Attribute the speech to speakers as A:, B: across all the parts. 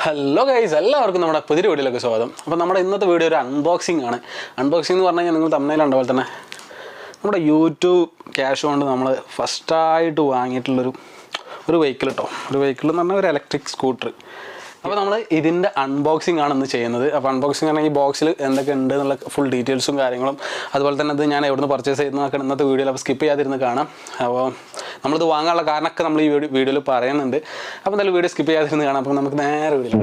A: Hello guys, എല്ലാവർക്കും നമ്മുടെ പുതിയ വീഡിയോയിലേക്ക് സ്വാഗതം. അപ്പോൾ നമ്മുടെ ഇന്നത്തെ വീഡിയോ ഒരു അൺബോക്സിംഗ് ആണ്. അൺബോക്സിംഗ് എന്ന് പറഞ്ഞു കഴിഞ്ഞാൽ നിങ്ങൾ തമ്മിലുണ്ട പോലെ തന്നെ നമ്മുടെ യൂട്യൂബ് ക്യാഷ് കൊണ്ട് നമ്മൾ ഫസ്റ്റായിട്ട് വാങ്ങിയിട്ടുള്ളൊരു വെഹിക്കിൾ കേട്ടോ. ഒരു വെഹിക്കിൾ എന്ന് പറഞ്ഞാൽ ഒരു ഇലക്ട്രിക് സ്കൂട്ടർ. അപ്പോൾ നമ്മൾ ഇതിൻ്റെ അൺബോക്സിംഗ് ആണ് ഇന്ന് ചെയ്യുന്നത്. അപ്പോൾ അൺബോക്സിംഗ് ആണെങ്കിൽ ഈ ബോക്സിൽ എന്തൊക്കെ ഉണ്ട് എന്നുള്ള ഫുൾ ഡീറ്റെയിൽസും കാര്യങ്ങളും അതുപോലെ തന്നെ ഇത് ഞാൻ എവിടെ നിന്ന് പർച്ചേസ് ചെയ്യുന്നതൊക്കെ ഇന്നത്തെ വീഡിയോയിൽ അപ്പോൾ സ്കിപ്പ് ചെയ്യാതിരുന്ന് കാണാം. അപ്പോൾ നമ്മളിത് വാങ്ങാനുള്ള കാരണമൊക്കെ നമ്മൾ ഈ വീഡിയോയിൽ പറയുന്നുണ്ട്. അപ്പോൾ എന്തായാലും വീഡിയോ സ്കിപ്പ് ചെയ്യാതിരുന്ന് കാണാം. അപ്പോൾ നമുക്ക് നേരെ വീഡിയോ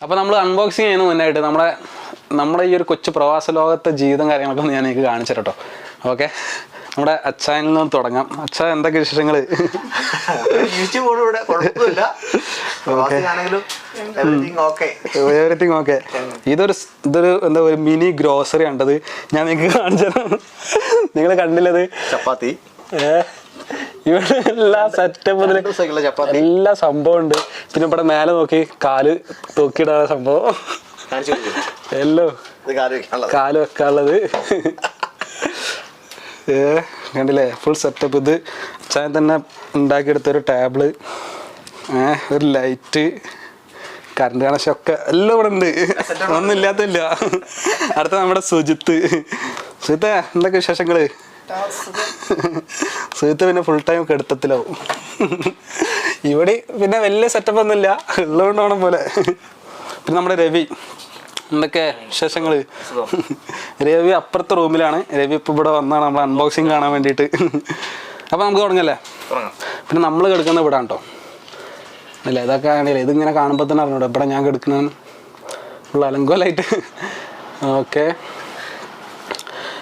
A: അപ്പോൾ നമ്മൾ അൺബോക്സിങ് ചെയ്യുന്ന മുന്നായിട്ട് നമ്മുടെ ഈ ഒരു കൊച്ചു പ്രവാസ ലോകത്തെ ജീവിതം കാര്യങ്ങളൊക്കെ ഒന്ന് ഞാൻ എനിക്ക് കാണിച്ചു തരാം കേട്ടോ. ഓക്കെ, നമ്മുടെ അച്ചായനിൽ നിന്ന് തുടങ്ങാം. അച്ഛ, എന്തൊക്കെ വിശേഷങ്ങൾ? Everything okay. ഇതൊരു എന്താ ഒരു മിനി ഗ്രോസറി കണ്ടത് ഞാൻ നിങ്ങൾക്ക് കാണിച്ചു തരാം. നിങ്ങൾ കണ്ടില്ലത്? ചപ്പാത്തി, ഇവിടെ എല്ലാ സെറ്റപ്പ് എല്ലാ സംഭവം ഉണ്ട്. പിന്നെ ഇവിടെ മേലെ നോക്കി കാല് തൂക്കിയിടാനുള്ള സംഭവം എല്ലോ കാല് വെക്കാനുള്ളത് കണ്ടില്ലേ? Full setup. ഇത് അച്ഛൻ തന്നെ ഉണ്ടാക്കിയെടുത്തൊരു ടേബിള്, ഒരു ലൈറ്റ്, കറണ്ട് കണക്ഷൻ ഒക്കെ എല്ലാം ഇവിടെ ഉണ്ട്. ഒന്നും ഇല്ലാത്തില്ല. അടുത്ത നമ്മുടെ സുജിത്ത്. എന്തൊക്കെ വിശേഷങ്ങള്? സുഹൃത്ത് പിന്നെ ഫുൾ ടൈം കെടുത്തത്തിലാവും. ഇവിടെ പിന്നെ വലിയ സെറ്റപ്പ് ഒന്നുമില്ല, ഉള്ളതുകൊണ്ടാണ് പോലെ. പിന്നെ നമ്മുടെ രവി, എന്തൊക്കെ വിശേഷങ്ങള്? രവി അപ്പുറത്തെ റൂമിലാണ്. രവി ഇപ്പം ഇവിടെ വന്നാണ് നമ്മൾ അൺബോക്സിങ് കാണാൻ വേണ്ടിയിട്ട്. അപ്പം നമുക്ക് തുടങ്ങല്ലേ? പിന്നെ നമ്മൾ കിടക്കുന്ന ഇവിടെ കേട്ടോ. അല്ലേ, ഇതൊക്കെ ആണെങ്കിലേ ഇതിങ്ങനെ കാണുമ്പോൾ തന്നെ അറിഞ്ഞൂടെ ഇവിടെ ഞാൻ കിടക്കുന്നതാണ്. ഫുൾ അലങ്കോലായിട്ട്. ഓക്കെ,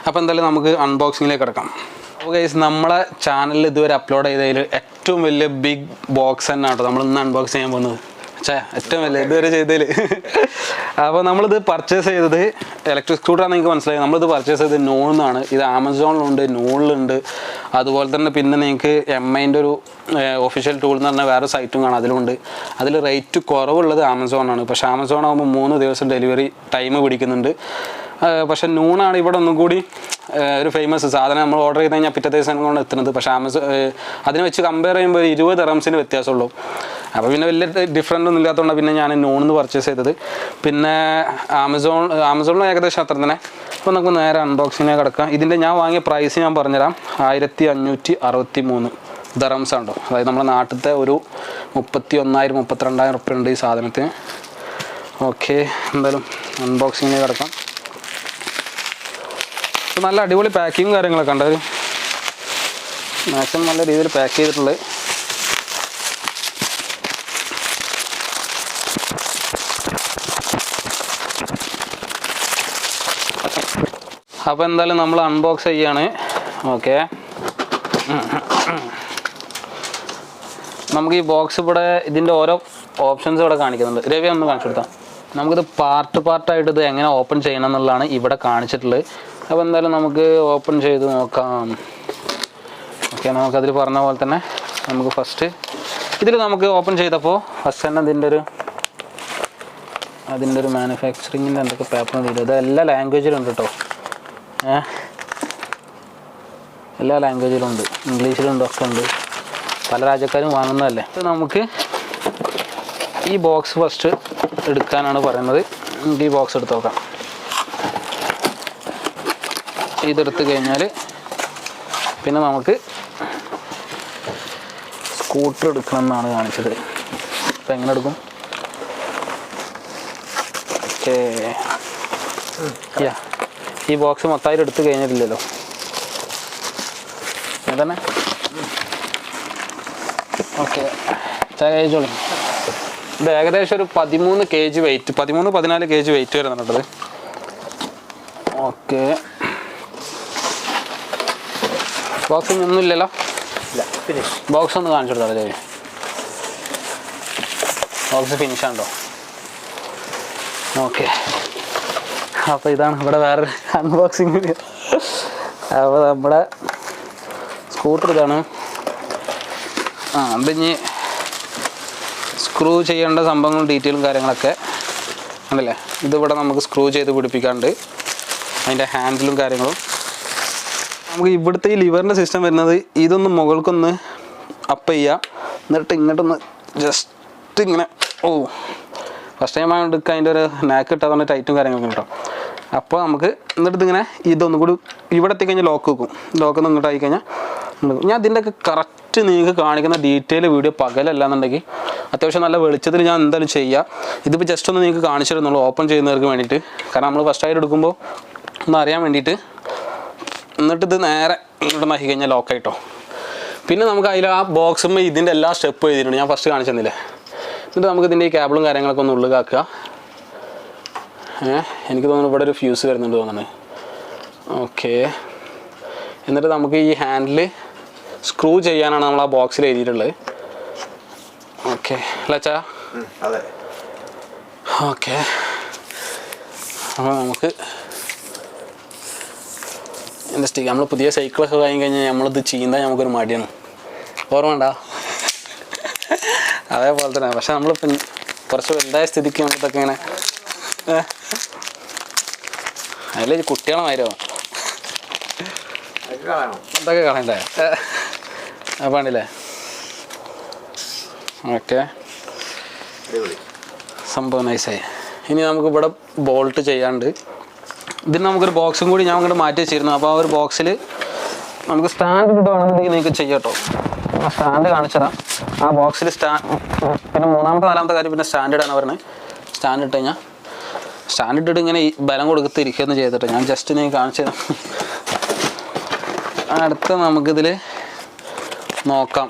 A: അപ്പോൾ എന്തായാലും നമുക്ക് അൺബോക്സിങ്ങിലേക്ക് കിടക്കാം. അപ്പോൾ ഗൈസ്, നമ്മളെ ചാനലിൽ ഇതുവരെ അപ്ലോഡ് ചെയ്തതിൽ ഏറ്റവും വലിയ ബിഗ് ബോക്സ് തന്നെ കേട്ടോ നമ്മൾ ഇന്ന് അൺബോക്സ് ചെയ്യാൻ പോകുന്നത്. ഏറ്റവും വലിയ ഇതുവരെ ചെയ്തതിൽ. അപ്പോൾ നമ്മളിത് പർച്ചേസ് ചെയ്തത് ഇലക്ട്രിക് സ്കൂട്ടറാണെന്ന് നിങ്ങൾക്ക് മനസ്സിലായി. നമ്മളിത് പർച്ചേസ് ചെയ്തത് നൂളിന്നാണ്. ഇത് ആമസോണിലുണ്ട്, നൂളിലുണ്ട്. അതുപോലെ തന്നെ പിന്നെ നിങ്ങൾക്ക് MIൻ്റെ ഒരു ഒഫീഷ്യൽ ടൂൾ എന്ന് പറഞ്ഞാൽ വേറെ സൈറ്റും കാണാം, അതിലുണ്ട്. അതിൽ റേറ്റ് കുറവുള്ളത് ആമസോണാണ്. പക്ഷേ ആമസോൺ ആകുമ്പോൾ 3 ദിവസം ഡെലിവറി ടൈം പിടിക്കുന്നുണ്ട്. പക്ഷെ നൂണാണ് ഇവിടെ ഒന്നും കൂടി ഒരു ഫേമസ് സാധനം. നമ്മൾ ഓർഡർ ചെയ്ത് കഴിഞ്ഞാൽ പിറ്റേ ദിവസം കൊണ്ട് എത്തുന്നത്. പക്ഷേ അതിനെ വെച്ച് കമ്പയർ ചെയ്യുമ്പോൾ 20 ദിർഹംസിന് വ്യത്യാസമുള്ളൂ. അപ്പോൾ പിന്നെ വലിയ ഡിഫറൻ്റ് ഒന്നും ഇല്ലാത്തതുകൊണ്ടാണ് പിന്നെ ഞാൻ നൂണിന്ന് പർച്ചേസ് ചെയ്തത്. പിന്നെ ആമസോണിൽ ഏകദേശം അത്ര തന്നെ. അപ്പോൾ നമുക്ക് നേരെ അൺബോക്സിങ്ങിലേക്ക് കിടക്കാം. ഇതിൻ്റെ ഞാൻ വാങ്ങിയ പ്രൈസ് ഞാൻ പറഞ്ഞുതരാം. 1563 ദിർഹംസ് ഉണ്ടോ. അതായത് നമ്മുടെ നാട്ടിലത്തെ ഒരു 31,000-32,000 റുപ്യ ഉണ്ട് ഈ സാധനത്തിന്. ഓക്കെ, എന്തായാലും അൺബോക്സിങ്ങിലേക്ക് കിടക്കാം. നല്ല അടിപൊളി പാക്കിങ്ങും കാര്യങ്ങളൊക്കെ ഉണ്ട്. ഒരു മാക്സിമം നല്ല രീതിയിൽ പാക്ക് ചെയ്തിട്ടുള്ളത്. അപ്പോൾ എന്തായാലും നമ്മൾ അൺബോക്സ് ചെയ്യാണ്. ഓക്കെ, നമുക്ക് ഈ ബോക്സ് ഇവിടെ ഇതിൻ്റെ ഓരോ ഓപ്ഷൻസ് ഇവിടെ കാണിക്കുന്നുണ്ട്. രവി ഒന്ന് കാണിച്ചു കൊടുത്താൽ നമുക്കിത് പാർട്ടായിട്ട് ഇത് എങ്ങനെ ഓപ്പൺ ചെയ്യണം എന്നുള്ളതാണ് ഇവിടെ കാണിച്ചിട്ടുള്ളത്. അപ്പോൾ എന്തായാലും നമുക്ക് ഓപ്പൺ ചെയ്ത് നോക്കാം. ഓക്കെ, നമുക്കതിൽ പറഞ്ഞ പോലെ തന്നെ നമുക്ക് ഫസ്റ്റ് ഇതിൽ നമുക്ക് ഓപ്പൺ ചെയ്തപ്പോൾ ഫസ്റ്റ് തന്നെ അതിൻ്റെ ഒരു മാനുഫാക്ചറിങ്ങിൻ്റെ എന്തൊക്കെ പേപ്പർ ചെയ്തു. ഇത് എല്ലാ ലാംഗ്വേജിലുണ്ട് കേട്ടോ. എല്ലാ ലാംഗ്വേജിലുണ്ട്, ഇംഗ്ലീഷിലുണ്ട്, ഒക്കെ ഉണ്ട്. പല രാജ്യക്കാരും വാങ്ങുന്നതല്ലേ. ഇത് നമുക്ക് ഈ ബോക്സ് ഫസ്റ്റ് എടുക്കാനാണ് പറയുന്നത്. നമുക്ക് ഈ ബോക്സ് എടുത്ത് നോക്കാം. ഇതെടുത്ത് കഴിഞ്ഞാൽ പിന്നെ നമുക്ക് സ്കൂട്ടർ എടുക്കണം എന്നാണ് കാണിച്ചത്. അപ്പം എങ്ങനെ എടുക്കും? ഓക്കെ, ഈ ബോക്സ് മൊത്തമായിട്ട് എടുത്ത് കഴിഞ്ഞിട്ടില്ലല്ലോ. അതന്നെ. ഓക്കെ, കഴിച്ചോളി. ഇത് ഏകദേശം ഒരു 13 kg വെയിറ്റ്, 13-14 kg വെയിറ്റ് വരുന്നുണ്ടത്. ഓക്കെ, ബോക്സ് ഒന്നുമില്ലല്ലോ. ബോക്സ് ഒന്ന് കാണിച്ചു കൊടുത്താൽ ചേച്ചി. ബോക്സ് ഫിനിഷാണോ? ഓക്കെ, അപ്പോൾ ഇതാണ് ഇവിടെ വേറെ അൺബോക്സിങ് വീഡിയോ. അപ്പോൾ നമ്മുടെ സ്കൂട്ടർ ഇതാണ്. അതിഞ്ഞ് സ്ക്രൂ ചെയ്യേണ്ട സംഭവങ്ങളും ഡീറ്റെയിലും കാര്യങ്ങളൊക്കെ ഉണ്ടല്ലേ. ഇതിവിടെ നമുക്ക് സ്ക്രൂ ചെയ്ത് പിടിപ്പിക്കാണ്ട് അതിൻ്റെ ഹാൻഡിലും കാര്യങ്ങളും. നമുക്ക് ഇവിടുത്തെ ഈ ലിവറിൻ്റെ സിസ്റ്റം വരുന്നത് ഇതൊന്ന് മുകൾക്കൊന്ന് അപ്പ് ചെയ്യുക, എന്നിട്ട് ഇങ്ങോട്ടൊന്ന് ജസ്റ്റ് ഇങ്ങനെ ഫസ്റ്റ് ടൈം ആയതുകൊണ്ട് അതിൻ്റെ ഒരു നാക്ക് ഇട്ടാൽ ടൈറ്റും കാര്യങ്ങളൊക്കെ കിട്ടും. അപ്പോൾ നമുക്ക് എന്നിട്ട് ഇതിങ്ങനെ ഇതൊന്നും കൂടി ഇവിടെ എത്തിക്കഴിഞ്ഞാൽ ലോക്ക് വെക്കും. ലോക്കൊന്നും ഇങ്ങോട്ട് ആയിക്കഴിഞ്ഞാൽ ഞാൻ ഇതിൻ്റെയൊക്കെ കറക്റ്റ് നിങ്ങൾക്ക് കാണിക്കുന്ന ഡീറ്റെയിൽ വീഡിയോ പകലല്ല എന്നുണ്ടെങ്കിൽ അത്യാവശ്യം നല്ല വെളിച്ചത്തിൽ ഞാൻ എന്തായാലും ചെയ്യാം. ഇതിപ്പോൾ ജസ്റ്റ് ഒന്ന് നിങ്ങൾക്ക് കാണിച്ചു തരുന്നുള്ളൂ ഓപ്പൺ ചെയ്യുന്നവർക്ക് വേണ്ടിയിട്ട്. കാരണം നമ്മൾ ഫസ്റ്റ് ആയിട്ട് എടുക്കുമ്പോൾ ഒന്ന് അറിയാൻ വേണ്ടിയിട്ട്. എന്നിട്ട് ഇത് നേരെ ഇങ്ങോട്ട് നോക്കി കഴിഞ്ഞാൽ ലോക്കായിട്ടോ. പിന്നെ നമുക്ക് അതിൽ ആ ബോക്സുമ്പോൾ ഇതിൻ്റെ എല്ലാ സ്റ്റെപ്പ് എഴുതിയിട്ടുണ്ട്, ഞാൻ ഫസ്റ്റ് കാണിച്ചു തന്നില്ലേ. എന്നിട്ട് നമുക്ക് ഇതിൻ്റെ ഈ കേബിളും കാര്യങ്ങളൊക്കെ ഒന്ന് ഉള്ളിലാക്കുക. എനിക്ക് തോന്നുന്നു ഇവിടെ ഒരു ഫ്യൂസ് വരുന്നുണ്ട് തോന്നുന്നത്. ഓക്കെ, എന്നിട്ട് നമുക്ക് ഈ ഹാൻഡിൽ സ്ക്രൂ ചെയ്യാനാണ് നമ്മൾ ആ ബോക്സിൽ എഴുതിയിട്ടുള്ളത്. ഓക്കെ അല്ലച്ചാ? ഓക്കെ, അപ്പോൾ നമുക്ക് എന്താ സ്റ്റിക്ക് നമ്മൾ പുതിയ സൈക്കിളൊക്കെ വാങ്ങി കഴിഞ്ഞാൽ നമ്മളിത് ചെയ്യുന്നത് നമുക്കൊരു മടിയാണ്, ഓർമ്മ വേണ്ട? അതേപോലെ തന്നെ. പക്ഷെ നമ്മളിപ്പം കുറച്ച് വലുതായ സ്ഥിതിക്ക് നമ്മളിതൊക്കെ ഇങ്ങനെ അതിൽ കുട്ടികളെ മാതിരിയാവും, ഇതൊക്കെ കളയണ്ടേ? അപ്പം ഉണ്ടല്ലേ. ഓക്കെ, സംഭവം നൈസായി. ഇനി നമുക്ക് ഇവിടെ ബോൾട്ട് ചെയ്യാണ്ട് ഇതിന് നമുക്കൊരു ബോക്സും കൂടി ഞാൻ അങ്ങോട്ട് മാറ്റി വെച്ചിരുന്നു. അപ്പോൾ ആ ഒരു ബോക്സിൽ നമുക്ക് സ്റ്റാൻഡ് ഇടുകയാണെന്നുണ്ടെങ്കിൽ നിങ്ങൾക്ക് ചെയ്യാം കേട്ടോ. ആ സ്റ്റാൻഡ് കാണിച്ചുതരാം. ആ ബോക്സിൽ പിന്നെ മൂന്നാമത്തെ നാലാമത്തെ കാര്യം പിന്നെ സ്റ്റാൻഡ് ഇടാനാണ് പറഞ്ഞത്. സ്റ്റാൻഡ് ഇട്ട് കഴിഞ്ഞാൽ സ്റ്റാൻഡ് ഇട്ടിട്ട് ഇങ്ങനെ ഈ ബലം കൊടുത്തിരിക്കുകയൊന്നും ചെയ്തിട്ട് ഞാൻ ജസ്റ്റ് നിങ്ങൾക്ക് കാണിച്ചു തരാം. അടുത്ത നമുക്കിതിൽ നോക്കാം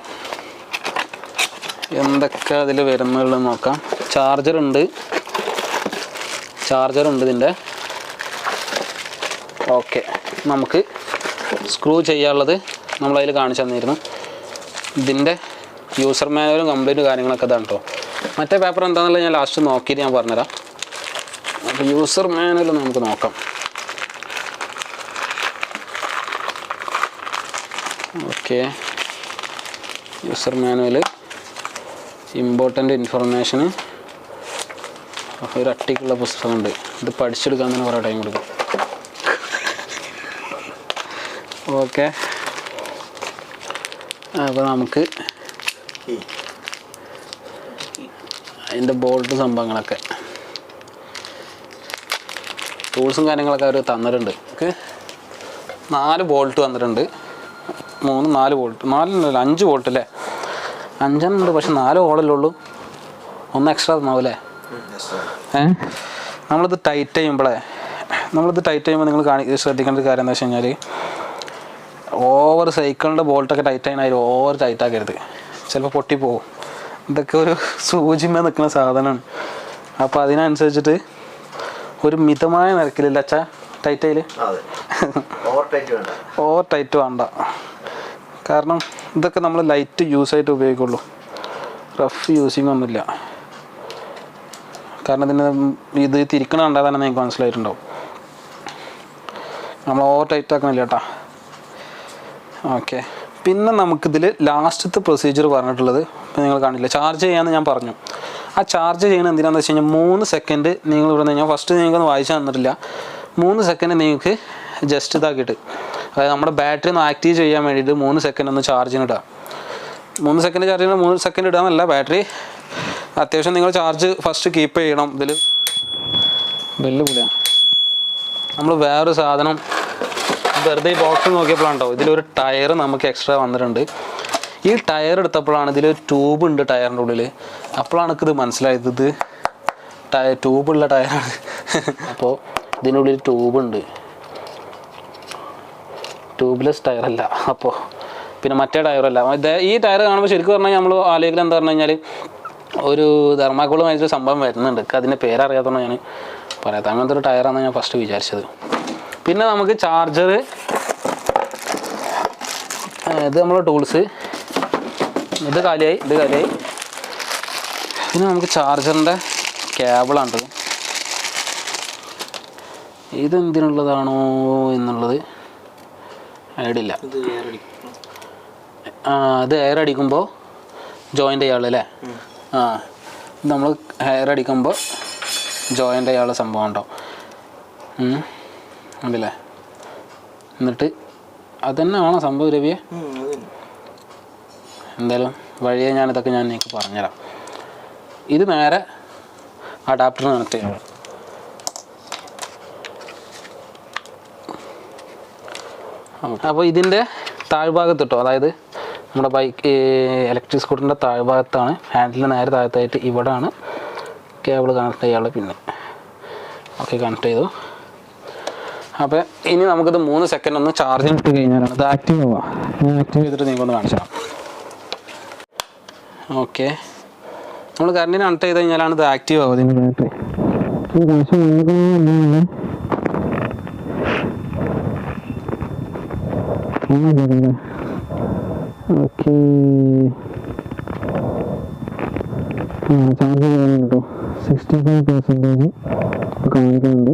A: എന്തൊക്കെ അതിൽ വരുന്നുള്ളത് നോക്കാം. ചാർജറുണ്ട് ഇതിൻ്റെ. ഓക്കെ, നമുക്ക് സ്ക്രൂ ചെയ്യാനുള്ളത് നമ്മളതിൽ കാണിച്ചു തന്നിരുന്നു. ഇതിൻ്റെ യൂസർ മാനുവലും കംപ്ലീറ്റ് കാര്യങ്ങളൊക്കെ ഇതാണ് കേട്ടോ. മറ്റേ പേപ്പർ എന്താണെന്നുള്ളത് ഞാൻ ലാസ്റ്റ് നോക്കിയിട്ട് ഞാൻ പറഞ്ഞുതരാം. അപ്പോൾ യൂസർ മാനുവൽ നമുക്ക് നോക്കാം. ഓക്കെ, യൂസർ മാനുവൽ ഇമ്പോർട്ടൻ്റ് ഇൻഫർമേഷന് ഒരു അട്ടിക്കുള്ള പുസ്തകമുണ്ട്. ഇത് പഠിച്ചെടുക്കാൻ തന്നെ കുറേ ടൈം കൊടുക്കും. ഓക്കെ, അപ്പോൾ നമുക്ക് അതിൻ്റെ ബോൾട്ട് സംഭവങ്ങളൊക്കെ ടൂൾസും കാര്യങ്ങളൊക്കെ അവർ തന്നിട്ടുണ്ട്. ഓക്കെ, 4 ബോൾട്ട് തന്നിട്ടുണ്ട്. 4 ബോൾട്ട്, 5 ബോൾട്ട് അല്ലേ? 5 ഉണ്ട്, പക്ഷെ 4 ഹോളല്ലേ ഉള്ളൂ. 1 എക്സ്ട്രാ തന്നാവൂല്ലേ? നമ്മളിത് ടൈറ്റ് ചെയ്യുമ്പോൾ നിങ്ങൾ ശ്രദ്ധിക്കേണ്ട ഒരു കാര്യം എന്താ വെച്ച് കഴിഞ്ഞാൽ ഓവർ സൈക്കിളിൻ്റെ ബോൾട്ടൊക്കെ ടൈറ്റ് ആയാൽ ഓവർ ടൈറ്റ് ആക്കരുത്, ചിലപ്പോൾ പൊട്ടിപ്പോവും. ഇതൊക്കെ ഒരു സൂചിമേ നിൽക്കുന്ന സാധനമാണ്. അപ്പോൾ അതിനനുസരിച്ചിട്ട് ഒരു മിതമായ നിരക്കിലില്ല അച്ഛാ ടൈറ്റ് ചെയ്യൽ. ഓവർ ടൈറ്റ് വേണ്ട, കാരണം ഇതൊക്കെ നമ്മൾ ലൈറ്റ് യൂസായിട്ട് ഉപയോഗിക്കുള്ളൂ, റഫ് യൂസിങ് ഒന്നുമില്ല. കാരണം ഇത് തിരിക്കണ കണ്ടാൽ തന്നെ നിങ്ങൾക്ക് മനസ്സിലായിട്ടുണ്ടാവും. നമ്മൾ ഓവർ ടൈറ്റ് ആക്കണില്ല കേട്ടോ. ഓക്കെ, പിന്നെ നമുക്കിതിൽ ലാസ്റ്റത്തെ പ്രൊസീജിയർ പറഞ്ഞിട്ടുള്ളത് ഇപ്പം നിങ്ങൾ കാണില്ല, ചാർജ് ചെയ്യാമെന്ന് ഞാൻ പറഞ്ഞു. ആ ചാർജ് ചെയ്യുന്നത് എന്തിനാണെന്ന് വെച്ച് കഴിഞ്ഞാൽ 3 സെക്കൻഡ് നിങ്ങൾ ഇവിടെ നിന്ന് ഞാൻ ഫസ്റ്റ് നിങ്ങൾക്കൊന്ന് വായിച്ചു തന്നിട്ടില്ല. 3 സെക്കൻഡ് നിങ്ങൾക്ക് ജസ്റ്റ് ഇതാക്കിയിട്ട്, അതായത് നമ്മുടെ ബാറ്ററി ഒന്ന് ആക്റ്റീവ് ചെയ്യാൻ വേണ്ടിയിട്ട് 3 സെക്കൻഡ് ഒന്ന് ചാർജിന് ഇടുക. 3 സെക്കൻഡ് ചാർജ് ചെയ്യുന്ന 3 സെക്കൻഡ് ഇടാന്നല്ല, ബാറ്ററി അത്യാവശ്യം നിങ്ങൾ ചാർജ് ഫസ്റ്റ് കീപ്പ് ചെയ്യണം. ഇതിൽ ബെല്ല് കൂടിയാണ്. നമ്മൾ വേറൊരു സാധനം വെറുതെ ഈ ബോക്സ് നോക്കിയപ്പോഴാണോ ഇതിലൊരു ടയർ നമുക്ക് എക്സ്ട്രാ വന്നിട്ടുണ്ട്. ഈ ടയർ എടുത്തപ്പോഴാണ് ഇതിലൊരു ട്യൂബ് ഉണ്ട് ടയറിൻ്റെ ഉള്ളിൽ. അപ്പോഴാണ് എനിക്കിത് മനസ്സിലായത്, ഇത് ട്യൂബുള്ള ടയറാണ്. അപ്പോൾ ഇതിനുള്ളിൽ ട്യൂബുണ്ട്, ട്യൂബ്ലെസ് ടയറല്ല. അപ്പോൾ പിന്നെ മറ്റേ ടയറല്ല. ഈ ടയർ കാണുമ്പോൾ ശരിക്കും പറഞ്ഞാൽ നമ്മൾ ആലോചിക്കൽ എന്താ പറഞ്ഞു കഴിഞ്ഞാൽ ഒരു തെർമാക്കോളുമായിട്ടൊരു സംഭവം വരുന്നുണ്ട്. അതിൻ്റെ പേരറിയാത്തതുകൊണ്ട് ഞാൻ പറയാത്ത അങ്ങനത്തെ ഒരു ടയറാണെന്ന് ഞാൻ ഫസ്റ്റ് വിചാരിച്ചത്. പിന്നെ നമുക്ക് ചാർജർ, ഇത് നമ്മളെ ടൂൾസ്, ഇത് കാലിയായി. പിന്നെ നമുക്ക് ചാർജറിൻ്റെ കേബിളാണ്. ഇതെന്തിനുള്ളതാണോ എന്നുള്ളത് ഐഡിയ ഇല്ല. അത് എയർ അടിക്കുമ്പോൾ ജോയിൻ്റ് ചെയ്യാനുള്ളൂ അല്ലേ? നമ്മൾ ഹെയർ അടിക്കുമ്പോൾ ജോയിൻ്റ് ചെയ്യാനുള്ള സംഭവം ഉണ്ടോ ഉണ്ടല്ലേ. എന്നിട്ട് അതന്നെ ആണോ സംഭവം രവിയെ? എന്തായാലും വഴിയെ ഞാനിതൊക്കെ ഞാൻ നിങ്ങൾക്ക് പറഞ്ഞുതരാം. ഇത് നേരെ അഡാപ്റ്റർ കണക്ട് ചെയ്യണം. അപ്പോൾ ഇതിൻ്റെ താഴ്ഭാഗത്ത് കേട്ടോ, അതായത് നമ്മുടെ ബൈക്ക് ഇലക്ട്രിക് സ്കൂട്ടറിൻ്റെ താഴ്ഭാഗത്താണ്, ഹാൻഡിലിൻ്റെ നേരെ താഴത്തായിട്ട് ഇവിടെയാണ് കേബിൾ കണക്ട് ചെയ്യാനുള്ള പിന്നെ. ഓക്കെ, കണക്ട് ചെയ്തു. അപ്പോൾ ഇനി നമുക്കിത് 3 സെക്കൻഡ് ഒന്ന് ചാർജ് ഇട്ട് കഴിഞ്ഞാലാണ് ഇത് ആക്റ്റീവ് ആവുക. ഞാൻ ആക്റ്റീവ് ചെയ്തിട്ട് നിങ്ങൾക്കൊന്ന് കാണിച്ചു തരാം. ഓക്കെ, നമ്മൾ കറണ്ടിന് കണക്ട് ചെയ്ത് കഴിഞ്ഞാലാണ് ഇത് ആക്റ്റീവ് ആവുക. ഇതിൻ്റെ ബാറ്ററി ഓക്കെ ചാർജ് ചെയ്യുന്നുണ്ട് കേട്ടോ, 65% കാണിക്കുന്നുണ്ട്.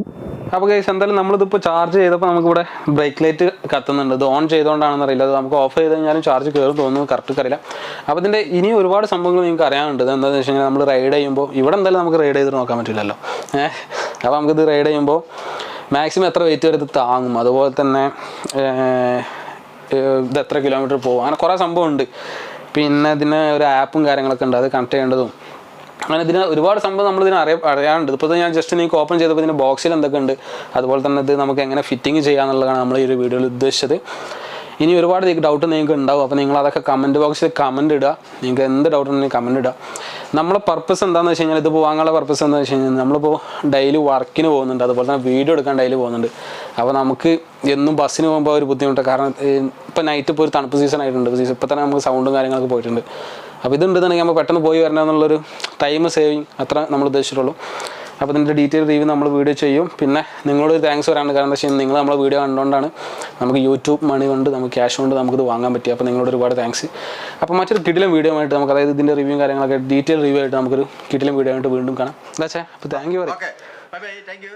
A: അപ്പോൾ ഗൈസ് എന്തായാലും നമ്മളിതിപ്പോൾ ചാർജ് ചെയ്തപ്പോൾ നമുക്കിവിടെ ബ്രേക്ക് ലൈറ്റ് കത്തുന്നുണ്ട്. ഇത് ഓൺ ചെയ്തുകൊണ്ടാണെന്ന് അറിയില്ല, അത് നമുക്ക് ഓഫ് ചെയ്ത് കഴിഞ്ഞാലും ചാർജ് കയറും തോന്നുന്നു, കറക്റ്റ് അറിയില്ല. അപ്പോൾ ഇതിൻ്റെ ഇനി ഒരുപാട് സംഭവങ്ങൾ നിങ്ങൾക്ക് അറിയാനുണ്ട്. എന്താണെന്ന് വെച്ച് കഴിഞ്ഞാൽ നമ്മൾ റൈഡ് ചെയ്യുമ്പോൾ ഇവിടെ എന്തായാലും നമുക്ക് റൈഡ് ചെയ്ത് നോക്കാൻ പറ്റില്ലല്ലോ. അപ്പോൾ നമുക്കിത് റൈഡ് ചെയ്യുമ്പോൾ മാക്സിമം എത്ര വെയിറ്റ് വരെ ഇത് താങ്ങും, അതുപോലെ തന്നെ ഇത് എത്ര കിലോമീറ്റർ പോകും, അങ്ങനെ കുറേ സംഭവമുണ്ട്. പിന്നെ ഇതിന് ഒരു ആപ്പും കാര്യങ്ങളൊക്കെ ഉണ്ട്, അത് കണക്ട് ചെയ്യേണ്ടതും. അങ്ങനെ ഇതിന് ഒരുപാട് സംഭവം നമ്മളിതിന് അറിയാറുണ്ട്. ഇപ്പോൾ ഞാൻ ജസ്റ്റ് നിങ്ങൾക്ക് ഓപ്പൺ ചെയ്തപ്പോൾ ഇതിൻ്റെ ബോക്സിൽ എന്തൊക്കെ ഉണ്ട്, അതുപോലെ തന്നെ ഇത് നമുക്ക് എങ്ങനെ ഫിറ്റിങ് ചെയ്യാന്നുള്ളതാണ് നമ്മൾ ഈ ഒരു വീഡിയോയിൽ ഉദ്ദേശിച്ചത്. ഇനി ഒരുപാട് ഡൗട്ട് നിങ്ങൾക്ക് ഉണ്ടാവും. അപ്പോൾ നിങ്ങൾ അതൊക്കെ കമൻറ്റ് ബോക്സിൽ കമൻറ്റ് ഇടുക. നിങ്ങൾക്ക് എന്ത് ഡൗട്ട് ഉണ്ടെങ്കിൽ കമൻറ്റ് ഇടുക. നമ്മളെ പർപ്പസ് എന്താണെന്ന് വെച്ച് കഴിഞ്ഞാൽ, ഇതിപ്പോൾ വാങ്ങാനുള്ള പർപ്പസ് എന്താണെന്ന് വെച്ച് കഴിഞ്ഞാൽ, നമ്മളിപ്പോൾ ഡെയിലി വർക്കിന് പോകുന്നുണ്ട്, അതുപോലെ തന്നെ വീഡിയോ എടുക്കാൻ ഡെയിലി പോകുന്നുണ്ട്. അപ്പോൾ നമുക്ക് എന്നും ബസ്സിന് പോകുമ്പോൾ ഒരു ബുദ്ധിമുട്ട്. കാരണം ഇപ്പോൾ നൈറ്റ് ഇപ്പോൾ ഒരു തണുപ്പ് സീസൺ ആയിട്ടുണ്ട്, ഇപ്പോൾ തന്നെ നമുക്ക് സൗണ്ടും കാര്യങ്ങളൊക്കെ പോയിട്ടുണ്ട്. അപ്പോൾ ഇതുണ്ടെന്നുണ്ടെങ്കിൽ നമ്മൾ പെട്ടെന്ന് പോയി വരണം എന്നുള്ളൊരു ടൈം സേവിങ് അത്ര നമ്മൾ ഉദ്ദേശിച്ചിട്ടുള്ളൂ. അപ്പോൾ ഇതിൻ്റെ ഡീറ്റെയിൽ റിവ്യൂ നമ്മൾ വീഡിയോ ചെയ്യും. പിന്നെ നിങ്ങളോട് താങ്ക്സ് പറയാനുണ്ട്. കാരണം എന്താ വെച്ചാൽ നിങ്ങൾ നമ്മളെ വീഡിയോ കണ്ടുകൊണ്ടാണ് നമുക്ക് യൂട്യൂബ് മണി കൊണ്ട് നമുക്ക് ക്യാഷ് കൊണ്ട് നമുക്കിത് വാങ്ങാൻ പറ്റി. അപ്പോൾ നിങ്ങളോട് ഒരുപാട് താങ്ക്സ്. അപ്പോൾ മറ്റൊരു കിടിലം വീഡിയോ ആയിട്ട് നമുക്ക്, അതായത് ഇതിൻ്റെ റിവ്യൂ കാര്യങ്ങളൊക്കെ ഡീറ്റെയിൽ റിവ്യൂ ആയിട്ട് നമുക്കൊരു കിടിലം വീഡിയോ ആയിട്ട് വീണ്ടും കാണാം. എന്താ വെച്ചാൽ അപ്പോൾ താങ്ക് യു.